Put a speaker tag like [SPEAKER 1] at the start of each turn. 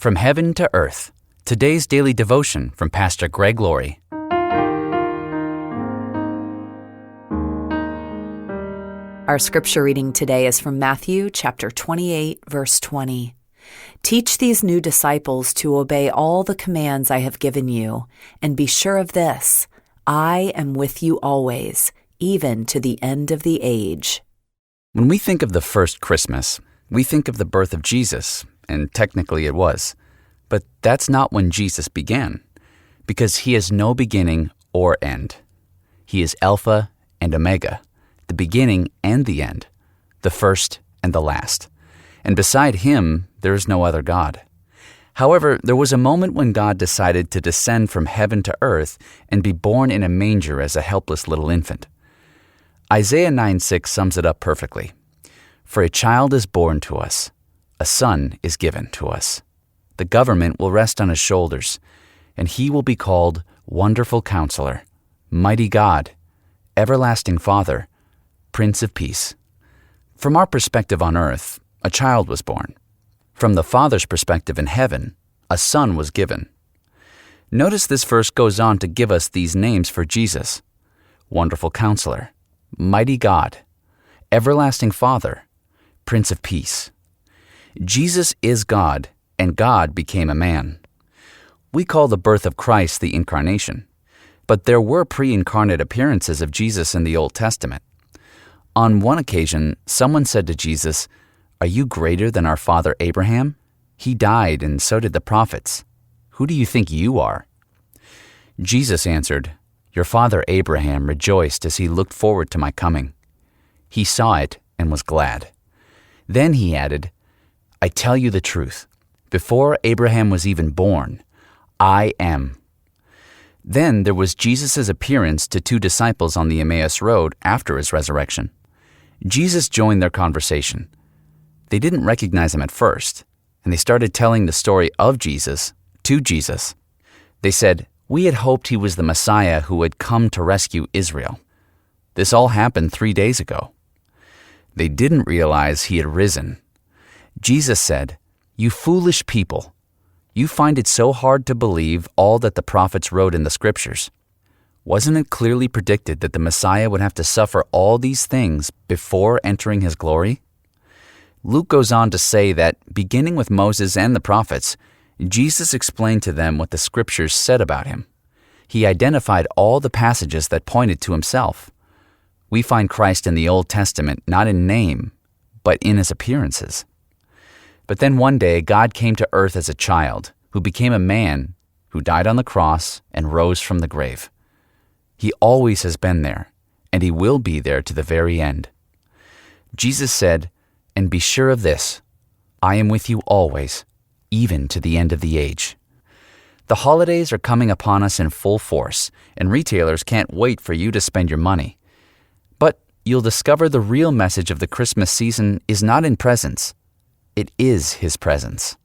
[SPEAKER 1] From Heaven to Earth, today's daily devotion from Pastor Greg Laurie.
[SPEAKER 2] Our scripture reading today is from Matthew chapter 28, verse 20. Teach these new disciples to obey all the commands I have given you, and be sure of this, I am with you always, even to the end of the age.
[SPEAKER 1] When we think of the first Christmas, we think of the birth of Jesus, and technically it was. But that's not when Jesus began, because he has no beginning or end. He is Alpha and Omega, the beginning and the end, the first and the last. And beside him, there is no other God. However, there was a moment when God decided to descend from heaven to earth and be born in a manger as a helpless little infant. Isaiah 9:6 sums it up perfectly. For a child is born to us, a son is given to us. The government will rest on his shoulders, and he will be called Wonderful Counselor, Mighty God, Everlasting Father, Prince of Peace. From our perspective on earth, a child was born. From the Father's perspective in heaven, a son was given. Notice this verse goes on to give us these names for Jesus: Wonderful Counselor, Mighty God, Everlasting Father, Prince of Peace. Jesus is God, and God became a man. We call the birth of Christ the Incarnation, but there were pre-incarnate appearances of Jesus in the Old Testament. On one occasion, someone said to Jesus, "Are you greater than our father Abraham? He died, and so did the prophets. Who do you think you are?" Jesus answered, "Your father Abraham rejoiced as he looked forward to my coming. He saw it and was glad." Then he added, "I tell you the truth. Before Abraham was even born, I am." Then there was Jesus' appearance to two disciples on the Emmaus Road after his resurrection. Jesus joined their conversation. They didn't recognize him at first, and they started telling the story of Jesus to Jesus. They said, "We had hoped he was the Messiah who had come to rescue Israel. This all happened 3 days ago." They didn't realize he had risen. Jesus said, "You foolish people, you find it so hard to believe all that the prophets wrote in the scriptures. Wasn't it clearly predicted that the Messiah would have to suffer all these things before entering his glory?" Luke goes on to say that, beginning with Moses and the prophets, Jesus explained to them what the scriptures said about him. He identified all the passages that pointed to himself. We find Christ in the Old Testament not in name, but in his appearances. But then one day, God came to earth as a child, who became a man, who died on the cross and rose from the grave. He always has been there, and he will be there to the very end. Jesus said, "And be sure of this, I am with you always, even to the end of the age." The holidays are coming upon us in full force, and retailers can't wait for you to spend your money. But you'll discover the real message of the Christmas season is not in presents. It is his presence.